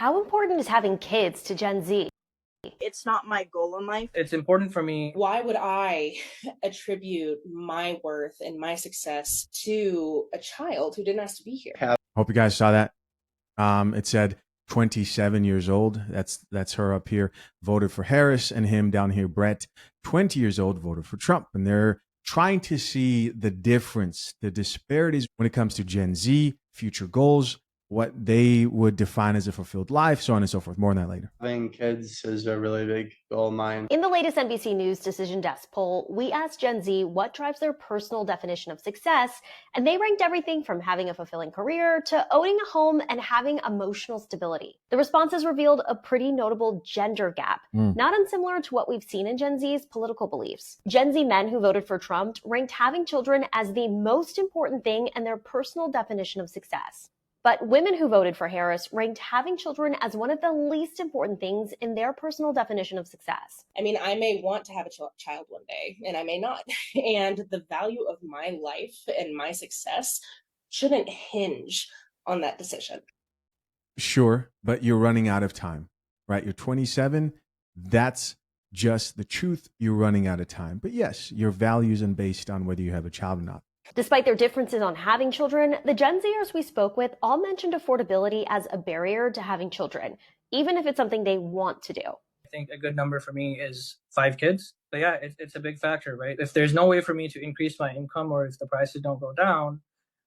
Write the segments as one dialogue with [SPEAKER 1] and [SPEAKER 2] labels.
[SPEAKER 1] How important is having kids to Gen Z?
[SPEAKER 2] It's not my goal in life.
[SPEAKER 3] It's important for me.
[SPEAKER 4] Why would I attribute my worth and my success to a child who didn't ask to be here?
[SPEAKER 5] Hope you guys saw that. It said 27 years old. That's her up here, voted for Harris, and him down here, Brett, 20 years old, voted for Trump. And they're trying to see the difference, the disparities when it comes to Gen Z, future goals, what they would define as a fulfilled life, so on and so forth. More on that later.
[SPEAKER 6] Having kids is a really big goal of mine.
[SPEAKER 1] In the latest NBC News Decision Desk poll, we asked Gen Z what drives their personal definition of success, and they ranked everything from having a fulfilling career to owning a home and having emotional stability. The responses revealed a pretty notable gender gap, not unsimilar to what we've seen in Gen Z's political beliefs. Gen Z men who voted for Trump ranked having children as the most important thing in their personal definition of success. But women who voted for Harris ranked having children as one of the least important things in their personal definition of success.
[SPEAKER 4] I mean, I may want to have a child one day, and I may not. And the value of my life and my success shouldn't hinge on that decision.
[SPEAKER 5] Sure, but you're running out of time, right? You're 27. That's just the truth. You're running out of time. But yes, your values and based on whether you have a child or not.
[SPEAKER 1] Despite their differences on having children, the Gen Zers we spoke with all mentioned affordability as a barrier to having children, even if it's something they want to do.
[SPEAKER 3] I think a good number for me is 5 kids. But yeah, it's a big factor, right? If there's no way for me to increase my income, or if the prices don't go down,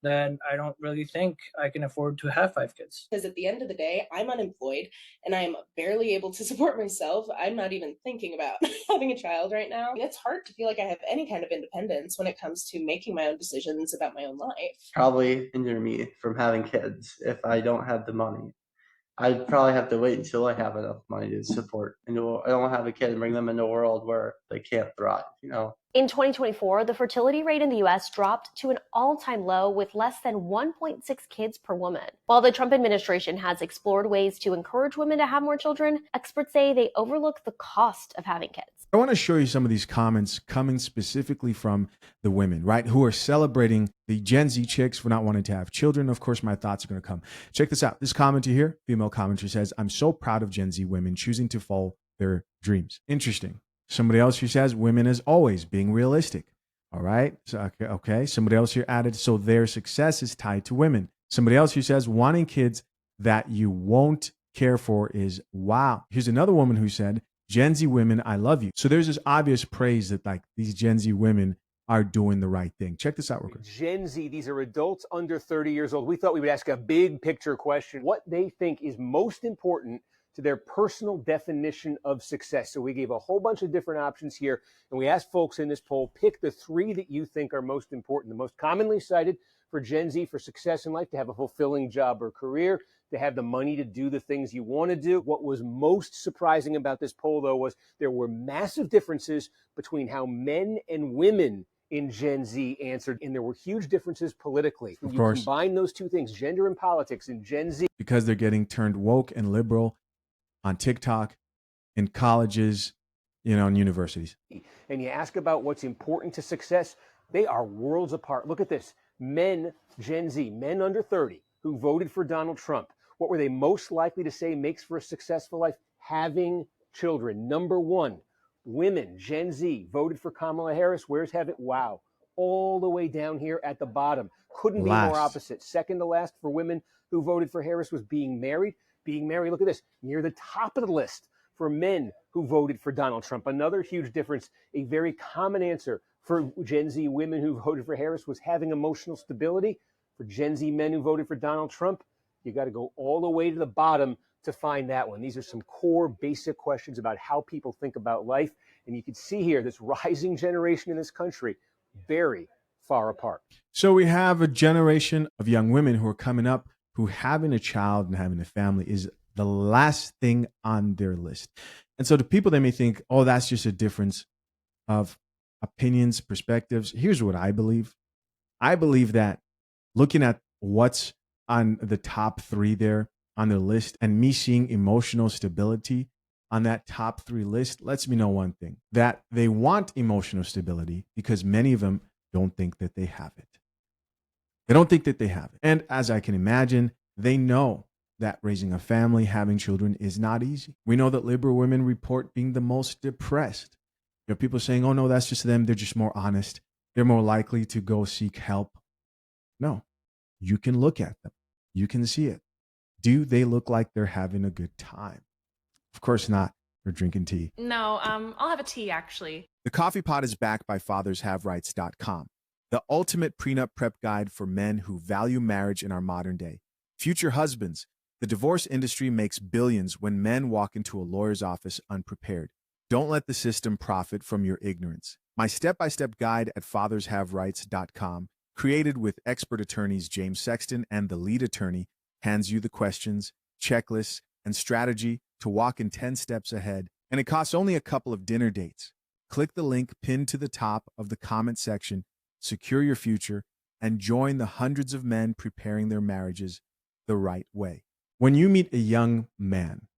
[SPEAKER 3] then I don't really think I can afford to have 5 kids.
[SPEAKER 4] Because at the end of the day, I'm unemployed and I'm barely able to support myself. I'm not even thinking about having a child right now. It's hard to feel like I have any kind of independence when it comes to making my own decisions about my own life.
[SPEAKER 6] Probably hinder me from having kids if I don't have the money. I'd probably have to wait until I have enough money to support. And I don't have a kid and bring them into a world where they can't thrive,
[SPEAKER 1] In 2024, the fertility rate in the U.S. dropped to an all-time low with less than 1.6 kids per woman. While the Trump administration has explored ways to encourage women to have more children, experts say they overlook the cost of having kids.
[SPEAKER 5] I want to show you some of these comments coming specifically from the women, right, who are celebrating the Gen Z chicks for not wanting to have children. Of course, my thoughts are going to come. Check this out. This commenter here, female commenter, says, "I'm so proud of Gen Z women choosing to follow their dreams." Interesting. Somebody else here says, "Women as always, being realistic." All right. So, okay. Somebody else here added, "So their success is tied to women." Somebody else here says, "Wanting kids that you won't care for is wow." Here's another woman who said, "Gen Z women, I love you." So there's this obvious praise that like these Gen Z women are doing the right thing. Check this out real quick.
[SPEAKER 7] Gen Z, these are adults under 30 years old. We thought we would ask a big picture question, what they think is most important to their personal definition of success. So we gave a whole bunch of different options here, and we asked folks in this poll, pick the 3 that you think are most important. The most commonly cited for Gen Z for success in life: to have a fulfilling job or career, to have the money to do the things you want to do. What was most surprising about this poll, though, was there were massive differences between how men and women in Gen Z answered, and there were huge differences politically. When you combine those two things, gender and politics in Gen Z.
[SPEAKER 5] Because they're getting turned woke and liberal on TikTok, in colleges, in universities.
[SPEAKER 7] And you ask about what's important to success, they are worlds apart. Look at this. Men, Gen Z, men under 30 who voted for Donald Trump, what were they most likely to say makes for a successful life? Having children. Number 1. Women, Gen Z, voted for Kamala Harris. Where's heaven? Wow. All the way down here at the bottom. Couldn't be more opposite. Second to last for women who voted for Harris was being married. Being married, look at this, near the top of the list for men who voted for Donald Trump. Another huge difference, a very common answer for Gen Z women who voted for Harris was having emotional stability. For Gen Z men who voted for Donald Trump, you got to go all the way to the bottom to find that one. These are some core basic questions about how people think about life. And you can see here, this rising generation in this country, very far apart.
[SPEAKER 5] So we have a generation of young women who are coming up who having a child and having a family is the last thing on their list. And so to people, they may think, oh, that's just a difference of opinions, perspectives. Here's what I believe. I believe that looking at what's on the top 3 there on their list and me seeing emotional stability on that top 3 list lets me know one thing, that they want emotional stability because many of them don't think that they have it. They don't think that they have it. And as I can imagine, they know that raising a family, having children is not easy. We know that liberal women report being the most depressed. You have people saying, oh no, that's just them. They're just more honest. They're more likely to go seek help. No, you can look at them. You can see it. Do they look like they're having a good time? Of course not. They're drinking tea.
[SPEAKER 8] No, I'll have a tea, actually.
[SPEAKER 5] The Coffee Pot is backed by FathersHaveRights.com, the ultimate prenup prep guide for men who value marriage in our modern day. Future husbands, the divorce industry makes billions when men walk into a lawyer's office unprepared. Don't let the system profit from your ignorance. My step-by-step guide at FathersHaveRights.com, created with expert attorneys James Sexton and the lead attorney, hands you the questions, checklists, and strategy to walk in 10 steps ahead, and it costs only a couple of dinner dates. Click the link pinned to the top of the comment section, secure your future, and join the hundreds of men preparing their marriages the right way. When you meet a young man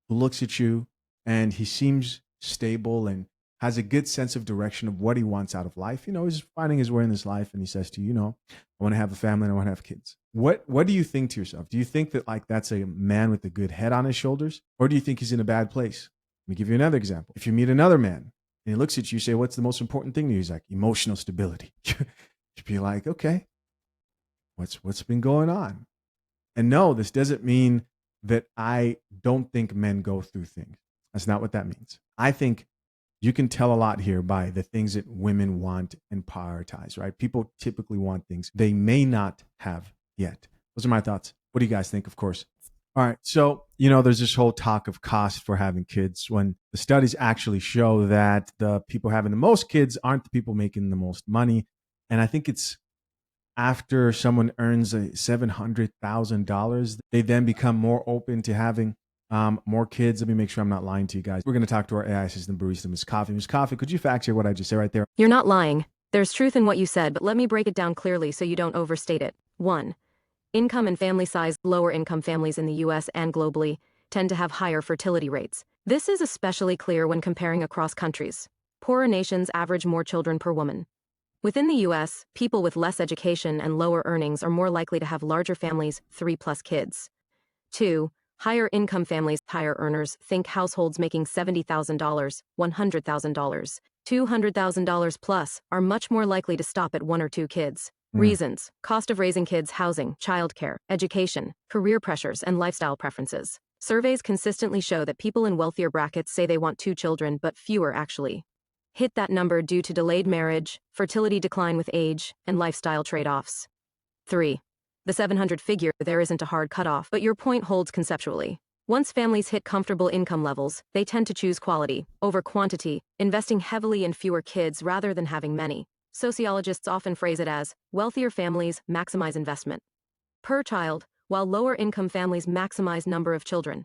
[SPEAKER 5] who looks at you and he seems stable and has a good sense of direction of what he wants out of life, he's finding his way in this life, and he says to you, I want to have a family and I want to have kids. What do you think to yourself? Do you think that that's a man with a good head on his shoulders? Or do you think he's in a bad place? Let me give you another example. If you meet another man and he looks at you, say, what's the most important thing to you? He's like, emotional stability. You'd be like, okay, what's been going on? And no, this doesn't mean that I don't think men go through things. That's not what that means. I think you can tell a lot here by the things that women want and prioritize, right? People typically want things they may not have yet. Those are my thoughts. What do you guys think, of course? All right. So, there's this whole talk of cost for having kids when the studies actually show that the people having the most kids aren't the people making the most money. And I think it's after someone earns $700,000, they then become more open to having more kids. Let me make sure I'm not lying to you guys. We're going to talk to our AI assistant barista, Ms. Coffee. Ms. Coffee, could you fact check what I just said right there?
[SPEAKER 9] You're not lying. There's truth in what you said, but let me break it down clearly so you don't overstate it. 1. Income and family size. Lower income families in the US and globally tend to have higher fertility rates. This is especially clear when comparing across countries. Poorer nations average more children per woman. Within the US, people with less education and lower earnings are more likely to have larger families, 3+ kids. 2. Higher income families, higher earners, think households making $70,000, $100,000, $200,000 plus, are much more likely to stop at 1 or 2 kids. Reasons: cost of raising kids, housing, childcare, education, career pressures, and lifestyle preferences. Surveys consistently show that people in wealthier brackets say they want 2 children, but fewer actually hit that number due to delayed marriage, fertility decline with age, and lifestyle trade-offs. 3. The 700 figure, there isn't a hard cutoff, but your point holds conceptually. Once families hit comfortable income levels, they tend to choose quality over quantity, investing heavily in fewer kids rather than having many. Sociologists often phrase it as, wealthier families maximize investment per child, while lower income families maximize number of children.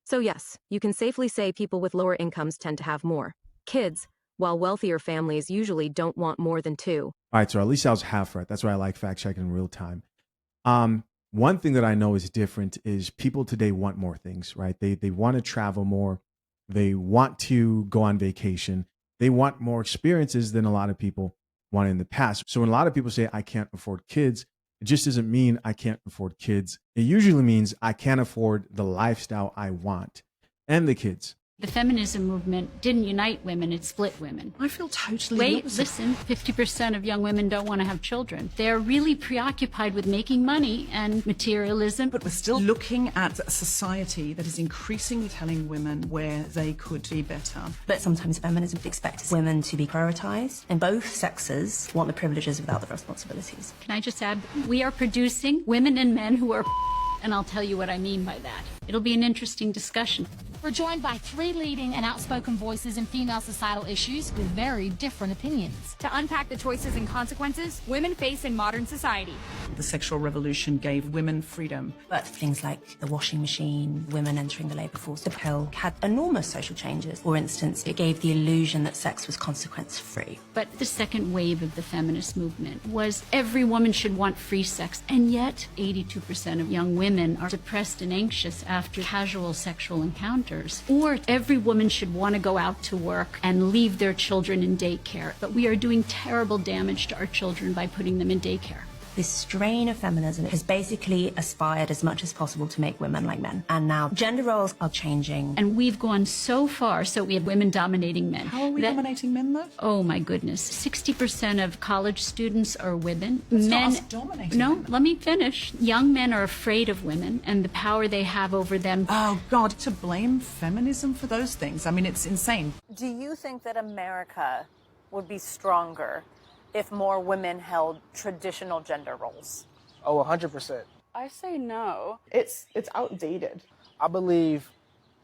[SPEAKER 9] So yes, you can safely say people with lower incomes tend to have more kids, while wealthier families usually don't want more than 2.
[SPEAKER 5] All right, so at least I was half right. That's why I like fact checking in real time. One thing that I know is different is people today want more things, right? They want to travel more. They want to go on vacation. They want more experiences than a lot of people wanted in the past. So when a lot of people say, I can't afford kids, it just doesn't mean I can't afford kids. It usually means I can't afford the lifestyle I want and the kids.
[SPEAKER 10] The feminism movement didn't unite women, it split women.
[SPEAKER 11] I feel totally
[SPEAKER 10] Wait, listen, 50% of young women don't want to have children. They're really preoccupied with making money and materialism.
[SPEAKER 11] But we're still looking at a society that is increasingly telling women where they could be better.
[SPEAKER 12] But sometimes feminism expects women to be prioritised, and both sexes want the privileges without the responsibilities.
[SPEAKER 10] Can I just add, we are producing women and men who are and I'll tell you what I mean by that. It'll be an interesting discussion.
[SPEAKER 13] We're joined by 3 leading and outspoken voices in female societal issues with very different opinions.
[SPEAKER 14] To unpack the choices and consequences women face in modern society.
[SPEAKER 11] The sexual revolution gave women freedom.
[SPEAKER 12] But things like the washing machine, women entering the labour force, the pill had enormous social changes. For instance, it gave the illusion that sex was consequence-free.
[SPEAKER 10] But the second wave of the feminist movement was every woman should want free sex, and yet 82% of young women are depressed and anxious after casual sexual encounters. Or every woman should want to go out to work and leave their children in daycare. But we are doing terrible damage to our children by putting them in daycare.
[SPEAKER 12] This strain of feminism has basically aspired as much as possible to make women like men. And now gender roles are changing.
[SPEAKER 10] And we've gone so far, so we have women dominating men.
[SPEAKER 11] How are we dominating men, though?
[SPEAKER 10] Oh, my goodness. 60% of college students are women.
[SPEAKER 11] That's
[SPEAKER 10] men,
[SPEAKER 11] not us dominating
[SPEAKER 10] no,
[SPEAKER 11] women.
[SPEAKER 10] let me finish. Young men are afraid of women and the power they have over them.
[SPEAKER 11] Oh, God, to blame feminism for those things. I mean, it's insane.
[SPEAKER 15] Do you think that America would be stronger if more women held traditional gender roles?
[SPEAKER 16] Oh, 100%.
[SPEAKER 17] I say no.
[SPEAKER 18] It's outdated.
[SPEAKER 16] I believe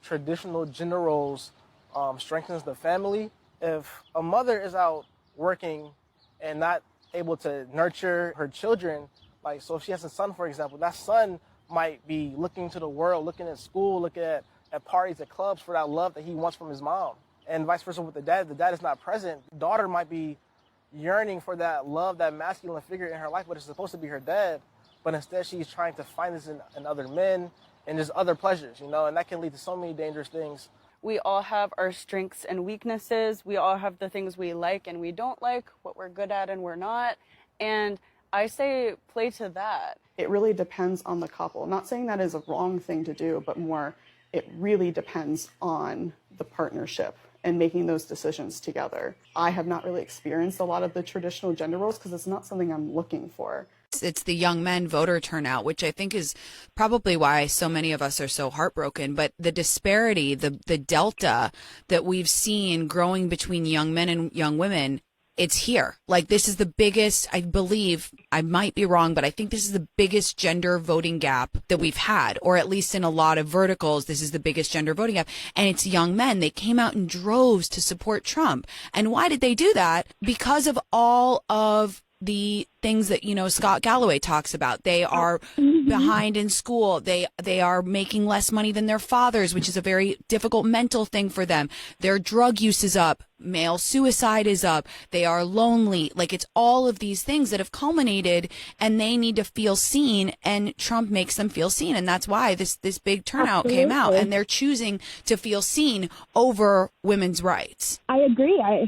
[SPEAKER 16] traditional gender roles strengthens the family. If a mother is out working and not able to nurture her children, like, so if she has a son, for example, that son might be looking to the world, looking at school, looking at parties, at clubs for that love that he wants from his mom. And vice versa with the dad. The dad is not present. The daughter might be yearning for that love, that masculine figure in her life, but it's supposed to be her dad. But instead, she's trying to find this in other men and just other pleasures, you know, and that can lead to so many dangerous things.
[SPEAKER 17] We all have our strengths and weaknesses. We all have the things we like and we don't like, what we're good at and we're not. And I say play to that.
[SPEAKER 18] It really depends on the couple. I'm not saying that is a wrong thing to do, but more it really depends on the partnership and making those decisions together. I have not really experienced a lot of the traditional gender roles because it's not something I'm looking for.
[SPEAKER 19] It's the young men voter turnout, which I think is probably why so many of us are so heartbroken. But the disparity, the delta that we've seen growing between young men and young women, it's here. Like, this is the biggest, I believe, I might be wrong, but I think this is the biggest gender voting gap that we've had, or at least in a lot of verticals, this is the biggest gender voting gap. And it's young men. They came out in droves to support Trump. And why did they do that? Because of all of the things that, you know, Scott Galloway talks about. They are behind in school. They are making less money than their fathers, which is a very difficult mental thing for them. Their drug use is up. Male suicide is up. They are lonely. Like, it's all of these things that have culminated, and they need to feel seen, and Trump makes them feel seen. And that's why this big turnout came out, and they're choosing to feel seen over women's rights.
[SPEAKER 20] I agree. I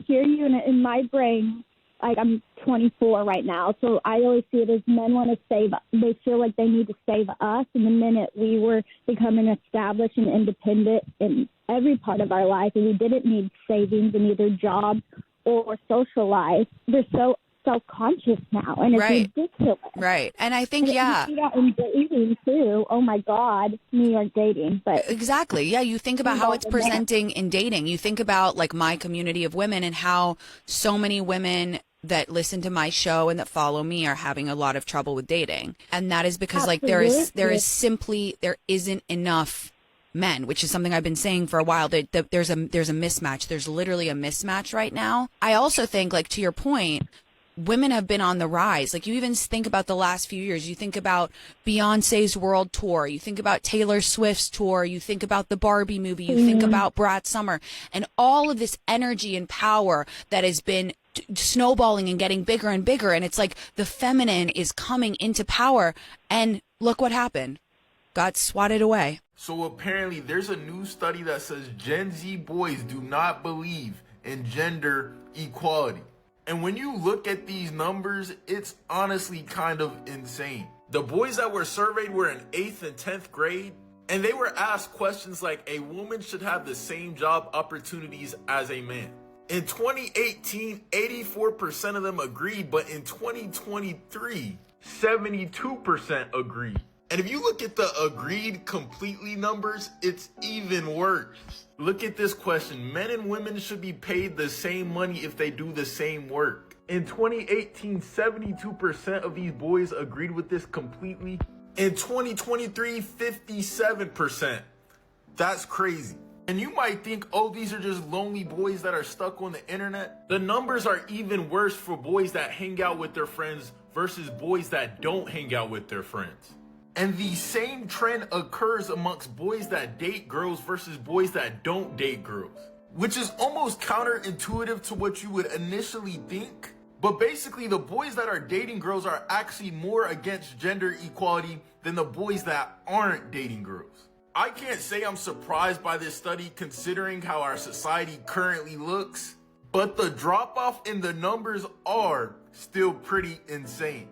[SPEAKER 20] hear you in my brain. Like, I'm 24 right now, so I always see it as men want to save, they feel like they need to save us. And the minute we were becoming established and independent in every part of our life, and we didn't need savings in either job or social life, we're so self-conscious now, and it's ridiculous.
[SPEAKER 19] Right. And I think,
[SPEAKER 20] and
[SPEAKER 19] yeah.
[SPEAKER 20] You see that in dating, too. Oh, my God, New York dating. But
[SPEAKER 19] exactly. Yeah, you think about how it's presenting in dating. You think about, like, my community of women and how so many women that listen to my show and that follow me are having a lot of trouble with dating. And that is because like there isn't enough men, which is something I've been saying for a while. There's a mismatch. There's literally a mismatch right now. I also think, like, to your point, women have been on the rise. Like, you even think about the last few years. You think about Beyonce's world tour. You think about Taylor Swift's tour. You think about the Barbie movie. You think about Brad Summer, and all of this energy and power that has been snowballing and getting bigger and bigger. And it's like the feminine is coming into power, and look what happened. Got swatted away.
[SPEAKER 21] So apparently there's a new study that says Gen Z boys do not believe in gender equality. And when you look at these numbers, it's honestly kind of insane. The boys that were surveyed were in 8th and 10th grade, and they were asked questions like, a woman should have the same job opportunities as a man. In 2018, 84% of them agreed, but in 2023, 72% agreed. And if you look at the agreed completely numbers, it's even worse. Look at this question. Men and women should be paid the same money if they do the same work. In 2018, 72% of these boys agreed with this completely. In 2023, 57%. That's crazy. And you might think, oh, these are just lonely boys that are stuck on the internet. The numbers are even worse for boys that hang out with their friends versus boys that don't hang out with their friends. And the same trend occurs amongst boys that date girls versus boys that don't date girls, which is almost counterintuitive to what you would initially think. But basically, the boys that are dating girls are actually more against gender equality than the boys that aren't dating girls. I can't say I'm surprised by this study considering how our society currently looks, but the drop-off in the numbers are still pretty insane.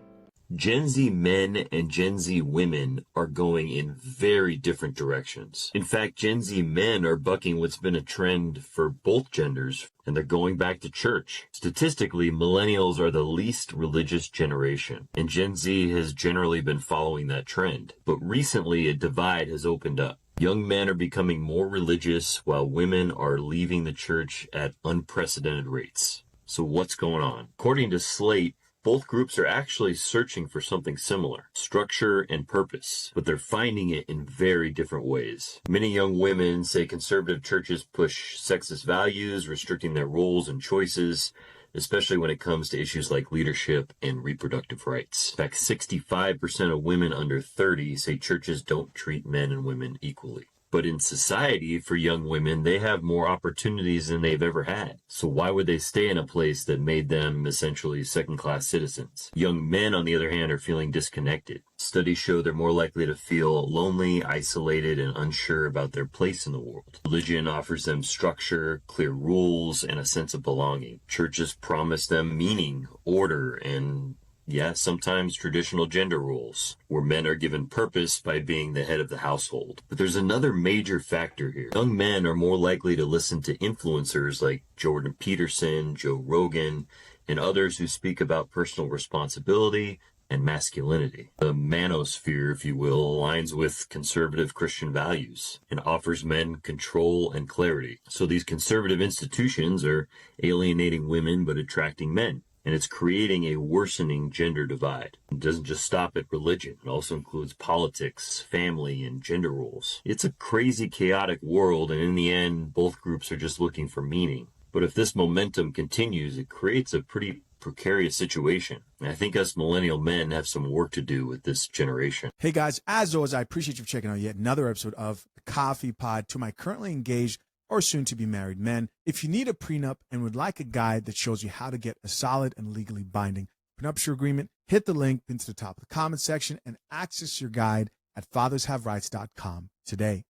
[SPEAKER 2] Gen Z men and Gen Z women are going in very different directions. In fact, Gen Z men are bucking what's been a trend for both genders, and they're going back to church. Statistically, millennials are the least religious generation, and Gen Z has generally been following that trend. But recently, a divide has opened up. Young men are becoming more religious, while women are leaving the church at unprecedented rates. So what's going on? According to Slate, both groups are actually searching for something similar, structure and purpose, but they're finding it in very different ways. Many young women say conservative churches push sexist values, restricting their roles and choices, especially when it comes to issues like leadership and reproductive rights. In fact, 65% of women under 30 say churches don't treat men and women equally. But in society, for young women, they have more opportunities than they've ever had. So why would they stay in a place that made them essentially second-class citizens? Young men, on the other hand, are feeling disconnected. Studies show they're more likely to feel lonely, isolated, and unsure about their place in the world. Religion offers them structure, clear rules, and a sense of belonging. Churches promise them meaning, order, and sometimes traditional gender roles, where men are given purpose by being the head of the household. But there's another major factor here. Young men are more likely to listen to influencers like Jordan Peterson, Joe Rogan, and others who speak about personal responsibility and masculinity. The manosphere, if you will, aligns with conservative Christian values and offers men control and clarity. So these conservative institutions are alienating women but attracting men. And it's creating a worsening gender divide. It doesn't just stop at religion. It also includes politics, family, and gender roles. It's a crazy, chaotic world, and in the end, both groups are just looking for meaning. But if this momentum continues, it creates a pretty precarious situation. And I think us millennial men have some work to do with this generation.
[SPEAKER 5] Hey guys, as always, I appreciate you checking out yet another episode of The Coffee Pod. To my currently engaged or soon to be married men, if you need a prenup and would like a guide that shows you how to get a solid and legally binding prenuptial agreement, hit the link pinned to the top of the comment section and access your guide at fathershaverights.com today.